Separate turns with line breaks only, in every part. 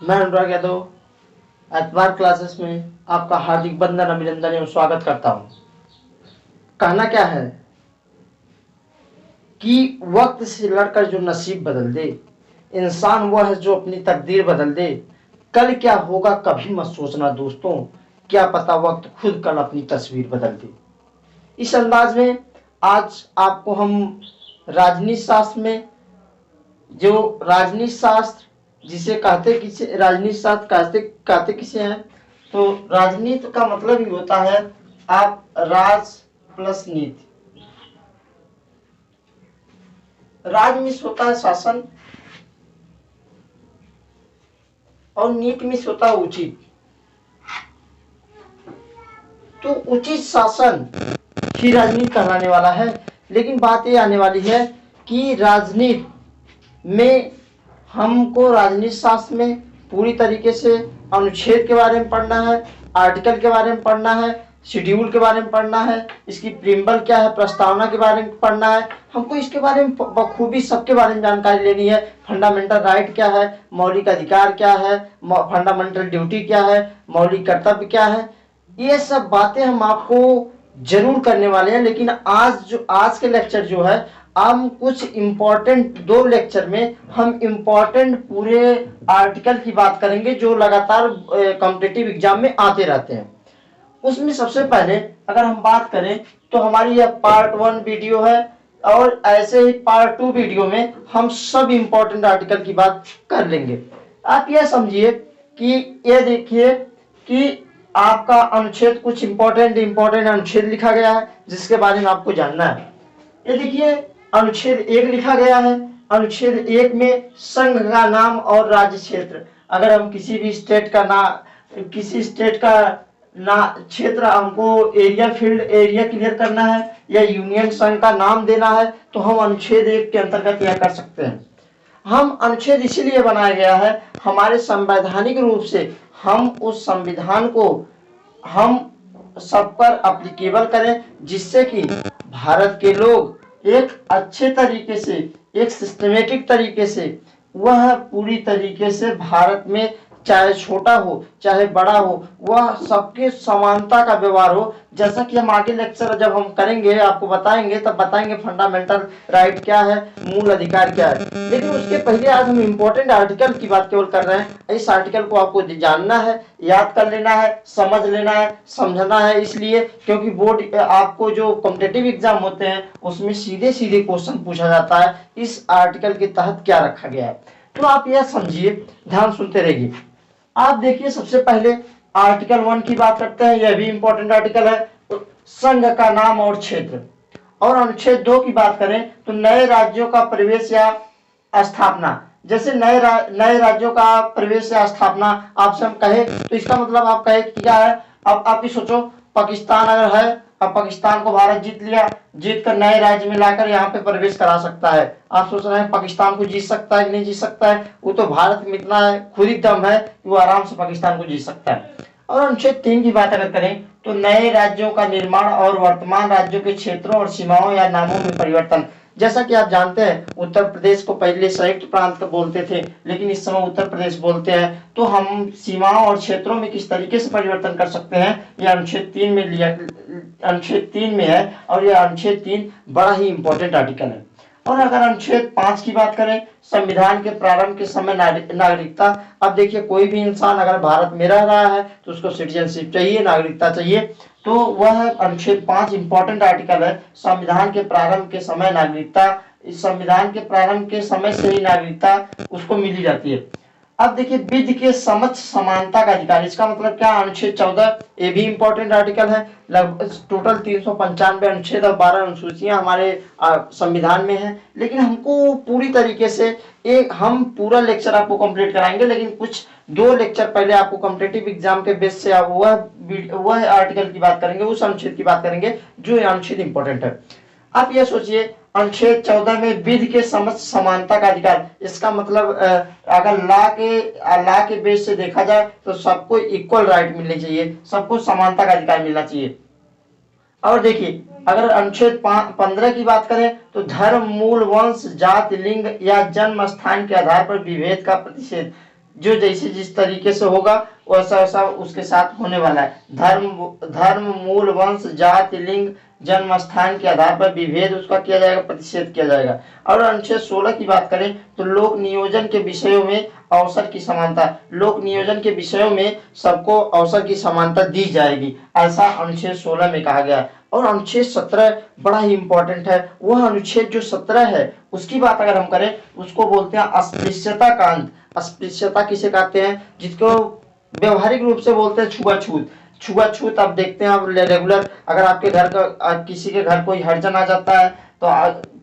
मैं अनुराग यादव एतवार क्लासेस में आपका हार्दिक वंदन अभिनंदन एवं स्वागत करता हूँ। कहना क्या है कि वक्त से लड़कर जो नसीब बदल दे, इंसान वह है जो अपनी तकदीर बदल दे। कल क्या होगा कभी मत सोचना दोस्तों, क्या पता वक्त खुद कल अपनी तस्वीर बदल दे। इस अंदाज में आज आपको हम राजनीति शास्त्र में, जो राजनीति शास्त्र जिसे कहते किसे, राजनीति शास्त्र कहते कहते किसे हैं, तो राजनीति का मतलब ही होता है आप राज प्लस नीति। राज में होता है शासन और नीति में होता है उचित। तो उचित शासन ही राजनीति कहलाने वाला है। लेकिन बात ये आने वाली है कि राजनीति में हमको राजनीति शास्त्र में पूरी तरीके से अनुच्छेद के बारे में पढ़ना है, आर्टिकल के बारे में पढ़ना है, शेड्यूल के बारे में पढ़ना है, इसकी प्रीम्बल क्या है, प्रस्तावना के बारे में पढ़ना है। हमको इसके बारे में बखूबी सबके बारे में जानकारी लेनी है। फंडामेंटल राइट क्या है, मौलिक अधिकार क्या है, फंडामेंटल ड्यूटी क्या है, मौलिक कर्तव्य क्या है, ये सब बातें हम आपको जरूर करने वाले हैं। लेकिन आज के लेक्चर जो है, हम कुछ इम्पोर्टेंट, दो लेक्चर में हम इम्पोर्टेंट पूरे आर्टिकल की बात करेंगे जो लगातार कॉम्पिटिटिव एग्जाम में आते रहते हैं। उसमें सबसे पहले अगर हम बात करें तो हमारी यह पार्ट 1 वीडियो है और ऐसे ही पार्ट 2 वीडियो में हम सब इम्पोर्टेंट आर्टिकल की बात कर लेंगे। आप यह समझिए कि ये देखिए कि आपका अनुच्छेद, कुछ इम्पोर्टेंट अनुच्छेद लिखा गया है जिसके बारे में आपको जानना है। ये देखिए अनुच्छेद 1 लिखा गया है। अनुच्छेद 1 में संघ का नाम और राज्य क्षेत्र। अगर हम किसी भी स्टेट का क्षेत्र, हमको एरिया, फील्ड एरिया क्लियर करना है या यूनियन संघ का नाम देना है तो हम अनुच्छेद 1 के अंतर्गत यह कर सकते हैं। हम अनुच्छेद इसीलिए बनाया गया है, हमारे संवैधानिक रूप से हम उस संविधान को हम सब पर अप्लीकेबल करें, जिससे कि भारत के लोग एक अच्छे तरीके से, एक सिस्टमेटिक तरीके से, वह पूरी तरीके से भारत में चाहे छोटा हो चाहे बड़ा हो, वह सबके समानता का व्यवहार हो। जैसा कि हम आगे लेक्चर जब हम करेंगे आपको बताएंगे, तब बताएंगे फंडामेंटल राइट क्या है, मूल अधिकार क्या है। लेकिन उसके पहले आज हम इम्पोर्टेंट आर्टिकल की बात केवल कर रहे हैं। इस आर्टिकल को आपको जानना है, याद कर लेना है, समझ लेना है, समझना है, इसलिए क्योंकि बोर्ड आपको जो कॉम्पिटिटिव एग्जाम होते हैं उसमें सीधे सीधे क्वेश्चन पूछा जाता है इस आर्टिकल के तहत क्या रखा गया है। तो आप यह समझिए, ध्यान सुनते रहिए। आप देखिए सबसे पहले आर्टिकल 1 की बात करते हैं, यह भी इंपॉर्टेंट आर्टिकल है, तो संघ का नाम और क्षेत्र। और अनुच्छेद 2 की बात करें तो नए राज्यों का प्रवेश या स्थापना। जैसे नए राज्यों का प्रवेश या स्थापना आपसे हम कहे तो इसका मतलब आप कहे क्या है। अब आप ही सोचो, पाकिस्तान अगर है, अब पाकिस्तान को भारत जीत लिया, जीत कर नए राज्य में लाकर यहाँ पे प्रवेश करा सकता है। आप सोच रहे हैं पाकिस्तान को जीत सकता है कि नहीं जीत सकता है, वो तो भारत में इतना है, खुद ही दम है कि वो आराम से पाकिस्तान को जीत सकता है। और अनुच्छेद 3 की बात अगर करें तो नए राज्यों का निर्माण और वर्तमान राज्यों के क्षेत्रों और सीमाओं या नामों में परिवर्तन। जैसा कि आप जानते हैं उत्तर प्रदेश को पहले संयुक्त प्रांत बोलते थे, लेकिन इस समय उत्तर प्रदेश बोलते हैं। तो हम सीमाओं और क्षेत्रों में किस तरीके से परिवर्तन कर सकते हैं, यह अनुच्छेद 3 में अनुच्छेद 3 में है। और यह अनुच्छेद 3 बड़ा ही इंपॉर्टेंट आर्टिकल है। और अगर अनुच्छेद 5 की बात करें, संविधान के प्रारंभ के समय नागरिकता। अब देखिए कोई भी इंसान अगर भारत में रह रहा है तो उसको सिटीजनशिप चाहिए, नागरिकता चाहिए। तो वह अनुच्छेद 5 इंपॉर्टेंट आर्टिकल है। संविधान के प्रारंभ के समय नागरिकता, इस संविधान के प्रारंभ के समय से ही नागरिकता उसको मिली जाती है। अब देखिए विधि के समक्ष समानता का अधिकार, इसका मतलब क्या, अनुच्छेद 14, ये भी इंपॉर्टेंट आर्टिकल है। लगभग टोटल 395 अनुच्छेद और 12 अनुसूचियां हमारे संविधान में हैं। लेकिन हमको पूरी तरीके से हम पूरा लेक्चर आपको कंप्लीट कराएंगे, लेकिन कुछ 2 लेक्चर पहले आपको कॉम्पिटिटिव एग्जाम के बेस से वह आर्टिकल की बात करेंगे, उस अनुच्छेद की बात करेंगे जो अनुच्छेद इंपॉर्टेंट है। आप यह सोचिए अनुच्छेद 14 में विधि के समक्ष समानता का अधिकार, इसका मतलब अगर ला के बेस से देखा जाए तो सबको इक्वल राइट मिलने चाहिए, सबको समानता का अधिकार मिलना चाहिए। और देखिए अगर अनुच्छेद 15 की बात करें तो धर्म, मूल, वंश, जाति, लिंग या जन्म स्थान के आधार पर विभेद का प्रतिषेध। जो जैसे जिस तरीके से होगा वैसा वैसा उसके साथ होने वाला है। धर्म मूल वंश जाति लिंग जन्म स्थान के आधार पर विभेद उसका किया जाएगा, प्रतिषेध किया जाएगा। और अनुच्छेद 16 की बात करें तो लोक नियोजन के विषयों में अवसर की समानता, लोक नियोजन के विषयों में सबको अवसर की समानता दी जाएगी, ऐसा अनुच्छेद 16 में कहा गया। और अनुच्छेद 17 बड़ा ही इंपॉर्टेंट है। वह अनुच्छेद जो 17 है उसकी बात अगर हम करें उसको बोलते हैं अस्पृश्यता का अंत। अस्पृश्यता किसे कहते हैं? जिसको व्यवहारिक रूप से बोलते हैं छुआछूत। छुआछूत आप देखते हैं, आप रेगुलर अगर आपके घर का किसी के घर कोई हरिजन आ जाता है तो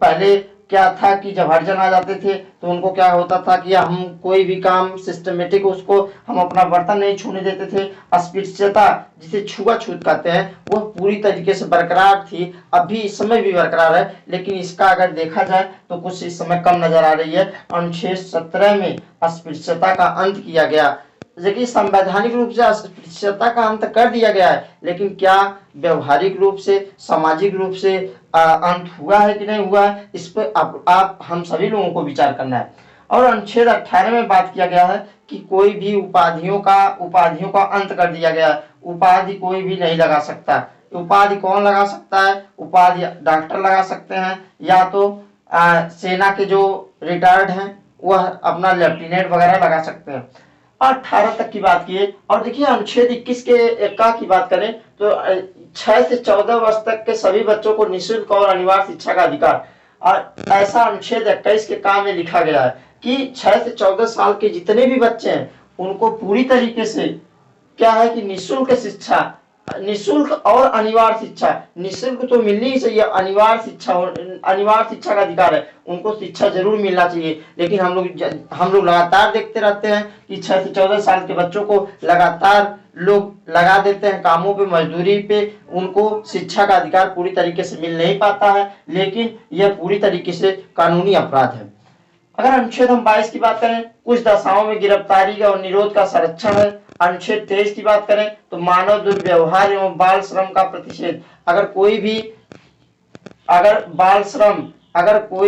पहले क्या था कि जब हरिजन आ जाते थे तो उनको क्या होता था कि हम कोई भी काम सिस्टमेटिक उसको हम अपना बर्तन नहीं छूने देते थे। अस्पृश्यता जिसे छुआछूत कहते हैं वह पूरी तरीके से बरकरार थी, अभी इस समय भी बरकरार है, लेकिन इसका अगर देखा जाए तो कुछ इस समय कम नजर आ रही है। अनुच्छेद 17 में अस्पृश्यता का अंत किया गया। देखिए संवैधानिक रूप से अस्पृश्यता का अंत कर दिया गया है, लेकिन क्या व्यवहारिक रूप से सामाजिक रूप से अंत हुआ है कि नहीं हुआ है, इस पर आप हम सभी लोगों को विचार करना है। और अनुच्छेद 18 में बात किया गया है कि कोई भी उपाधियों का अंत कर दिया गया है। उपाधि कोई भी नहीं लगा सकता। उपाधि कौन लगा सकता है? उपाधि डॉक्टर लगा सकते हैं, या तो सेना के जो रिटायर्ड हैं वह अपना लेफ्टिनेंट वगैरह लगा सकते हैं। 18 तक की बात की। और देखिए अनुच्छेद 21 की बात करें तो 6 से 14 वर्ष तक के सभी बच्चों को निःशुल्क और अनिवार्य शिक्षा का अधिकार। और ऐसा अनुच्छेद 21 के काम में लिखा गया है कि 6 से 14 साल के जितने भी बच्चे हैं उनको पूरी तरीके से क्या है कि निःशुल्क शिक्षा, निःशुल्क और अनिवार्य शिक्षा, निःशुल्क तो मिलनी ही चाहिए, अनिवार्य शिक्षा का अधिकार है, उनको शिक्षा जरूर मिलना चाहिए। लेकिन हम लोग लगातार देखते रहते हैं कि 6 से 14 साल के बच्चों को लगातार लोग लगा देते हैं कामों पे, मजदूरी पे, उनको शिक्षा का अधिकार पूरी तरीके से मिल नहीं पाता है, लेकिन यह पूरी तरीके से कानूनी अपराध है। अगर अनुच्छेद हम 22 की बात करें, कुछ दशाओं में गिरफ्तारी और निरोध का संरक्षण है। अनुच्छेद 23 की बात करें तो मानव दुर्व्यवहार एवं बाल श्रम का प्रतिषेध। अगर कोई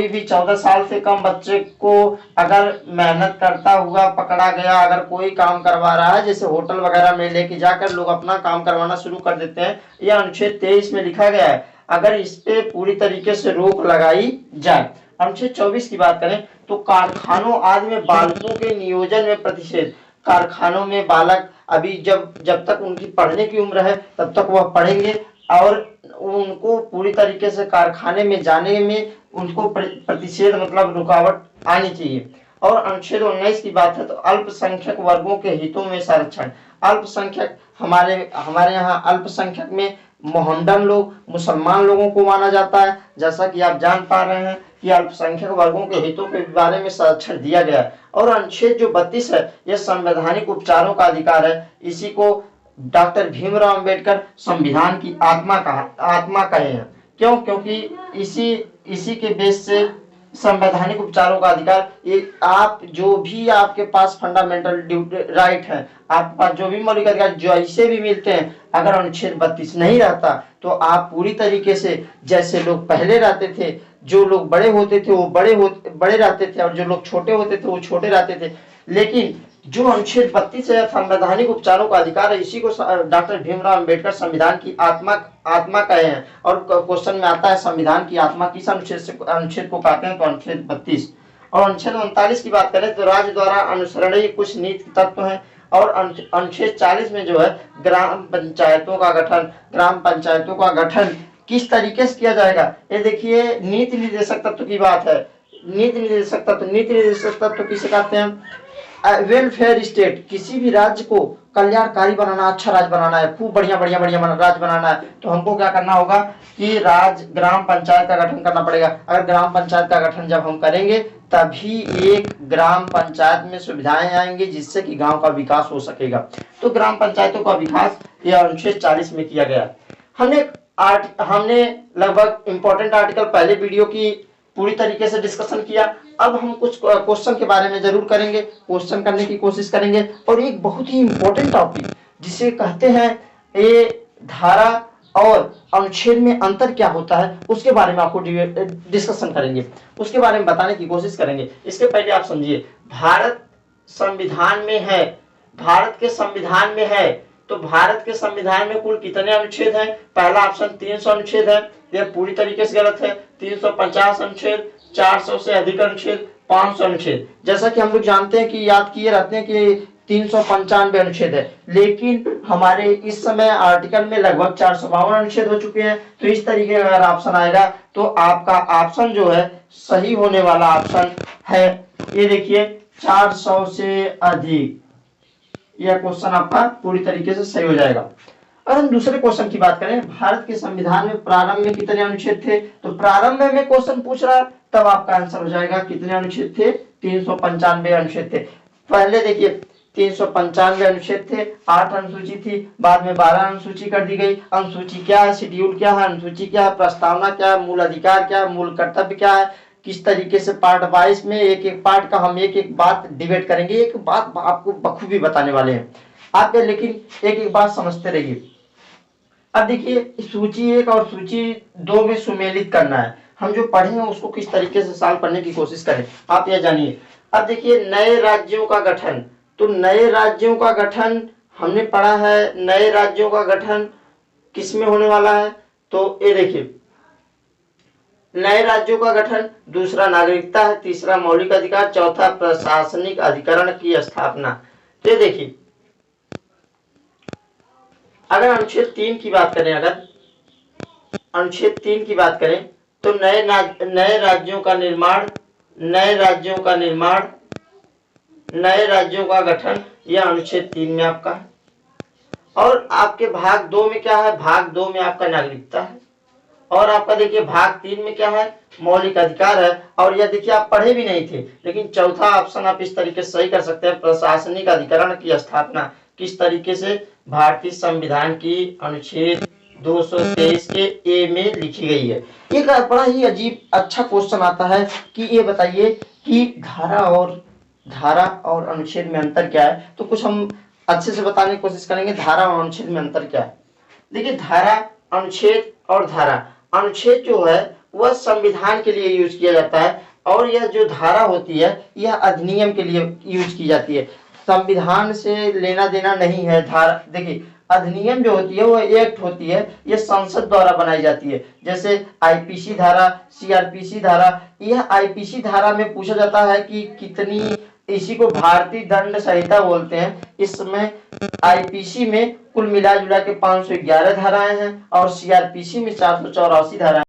भी 14 साल से कम बच्चे को अगर मेहनत करता हुआ पकड़ा गया, अगर कोई काम करवा रहा है, जैसे होटल वगैरह में लेके जाकर लोग अपना काम करवाना शुरू कर देते हैं, यह अनुच्छेद 23 में लिखा गया है, अगर इस पे पूरी तरीके से रोक लगाई जाए। अनुच्छेद 24 की बात करें तो कारखानों आदि में बालकों के नियोजन में प्रतिषेध। कारखानों में बालक अभी जब तक उनकी पढ़ने की उम्र है तब तक वह पढ़ेंगे, और उनको पूरी तरीके से कारखाने में जाने में उनको प्रतिषेध मतलब रुकावट आनी चाहिए। और अनुच्छेद 19 की बात है तो अल्पसंख्यक वर्गों के हितों में संरक्षण। अल्पसंख्यक हमारे यहाँ अल्पसंख्यक में मोहम्मदन लोग, मुसलमान लोगों को माना जाता है। जैसा कि आप जान पा रहे हैं कि अल्पसंख्यक वर्गों के हितों के बारे में संरक्षण दिया गया है। और अनुच्छेद जो 32 है यह संवैधानिक उपचारों का अधिकार है। इसी को डॉक्टर भीमराव अंबेडकर संविधान की आत्मा कहे हैं। क्यों? क्योंकि इसी के बेस से संवैधानिक उपचारों का अधिकार, ये आप जो भी आपके पास फंडामेंटल राइट है, आपके पास जो भी मौलिक अधिकार जैसे भी मिलते हैं, अगर अनुच्छेद 32 नहीं रहता तो आप पूरी तरीके से जैसे लोग पहले रहते थे, जो लोग बड़े होते थे वो बड़े रहते थे, और जो लोग छोटे होते थे वो छोटे रहते थे। लेकिन जो अनुच्छेद 32 है संवैधानिक उपचारों का अधिकार है, इसी को डॉक्टर भीमराव अंबेडकर संविधान की आत्मा कहे हैं। और क्वेश्चन में आता है संविधान की आत्मा किस अनुच्छेद को कहते हैं, तो अनुच्छेद 32। और अनुच्छेद 39 की बात करें तो राज्य द्वारा अनुसरणीय कुछ नीति तत्व हैं। और अनुच्छेद 40 में जो है ग्राम पंचायतों का गठन किस तरीके से किया जाएगा, ये देखिए नीति निर्देशक तत्व की बात है। नीति निर्देशक तत्व किसे कहते हैं? वेलफेयर स्टेट, किसी भी राज्य को कल्याणकारी बनाना, अच्छा राज्य बनाना है, खूब बढ़िया राज्य बनाना है, तो हमको क्या करना होगा कि ग्राम पंचायत का गठन करना पड़ेगा। अगर ग्राम पंचायत का गठन जब हम करेंगे तभी एक ग्राम पंचायत में सुविधाएं आएंगी जिससे कि गांव का विकास हो सकेगा। तो ग्राम पंचायतों का विकास यह अनुच्छेद 40 में किया गया। हमने लगभग इंपॉर्टेंट आर्टिकल पहले वीडियो की पूरी तरीके से डिस्कशन किया। अब हम कुछ क्वेश्चन के बारे में जरूर करेंगे, क्वेश्चन करने की कोशिश करेंगे। और एक बहुत ही इंपॉर्टेंट टॉपिक जिसे कहते हैं ये धारा और अनुच्छेद में अंतर क्या होता है, उसके बारे में आपको डिस्कशन करेंगे, उसके बारे में बताने की कोशिश करेंगे। इसके पहले आप समझिए, भारत संविधान में है, भारत के संविधान में है, तो भारत के संविधान में कुल कितने अनुच्छेद हैं? पहला ऑप्शन 300 अनुच्छेद है, यह पूरी तरीके से गलत है। 350 अनुच्छेद, 400 से अधिक अनुच्छेद, 500 अनुच्छेद। जैसा कि हम लोग जानते हैं कि याद किए रहते हैं कि 395 अनुच्छेद है, लेकिन हमारे इस समय आर्टिकल में लगभग 452 अनुच्छेद हो चुके हैं। तो इस तरीके का अगर ऑप्शन आएगा तो आपका ऑप्शन जो है सही होने वाला ऑप्शन है, ये देखिए 400 से अधिक। यह क्वेश्चन आपका पूरी तरीके से सही हो जाएगा। अगर हम दूसरे क्वेश्चन की बात करें, भारत के संविधान में प्रारंभ में कितने अनुच्छेद थे? तो प्रारंभ में क्वेश्चन पूछ रहा है, तब आपका आंसर हो जाएगा कितने अनुच्छेद थे? 395 अनुच्छेद थे। पहले देखिए 395 अनुच्छेद थे, 8 अनुसूची थी, बाद में 12 अनुसूची कर दी गई। अनुसूची क्या है, शेड्यूल क्या है, अनुसूची क्या है, प्रस्तावना क्या है, मूल अधिकार क्या है, मूल कर्तव्य क्या है, किस तरीके से पार्ट वाइज में एक एक पार्ट का हम एक एक बात डिबेट करेंगे, एक बात आपको बखूबी बताने वाले हैं आप, लेकिन एक एक बात समझते रहिए। अब देखिए सूची 1 और सूची 2 में सुमेलित करना है, हम जो पढ़े हैं उसको किस तरीके से सॉल्व करने की कोशिश करें, आप यह जानिए। अब देखिए नए राज्यों का गठन, तो नए राज्यों का गठन हमने पढ़ा है, नए राज्यों का गठन किसमें होने वाला है? तो ये देखिए नए राज्यों का गठन, दूसरा नागरिकता है, तीसरा मौलिक अधिकार, चौथा प्रशासनिक अधिकरण की स्थापना। तो ये देखिए अगर अनुच्छेद 3 की बात करें, अगर अनुच्छेद 3 की बात करें तो नए राज्यों का निर्माण, नए राज्यों का निर्माण, नए राज्यों का गठन, यह अनुच्छेद 3 में आपका है। और आपके भाग 2 में क्या है? भाग 2 में आपका नागरिकता है, और आपका देखिए भाग 3 में क्या है? मौलिक अधिकार है। और यह देखिए आप पढ़े भी नहीं थे, लेकिन चौथा ऑप्शन आप इस तरीके से सही कर सकते हैं, प्रशासनिक अधिकरण की स्थापना। किस तरीके से? भारतीय संविधान की अनुच्छेद 223 के ए में लिखी गई है। एक बड़ा ही अजीब अच्छा क्वेश्चन आता है कि ये बताइए कि धारा और अनुच्छेद में अंतर क्या है? तो कुछ हम अच्छे से बताने की कोशिश करेंगे, धारा और अनुच्छेद में अंतर क्या है। देखिए धारा, अनुच्छेद और धारा, अनुच्छेद जो है वह संविधान के लिए यूज किया जाता है, और यह जो धारा होती है यह अधिनियम के लिए यूज की जाती है, संविधान से लेना देना नहीं है। धारा देखिए अधिनियम जो होती है वो एक्ट होती है, ये संसद द्वारा बनाई जाती है। जैसे आईपीसी धारा, सीआरपीसी धारा, यह आईपीसी धारा में पूछा जाता है कि कितनी, इसी को भारतीय दंड संहिता बोलते हैं। इसमें आईपीसी में कुल मिला जुला के 511 धाराएं हैं, और सीआरपीसी में 484 धाराएं।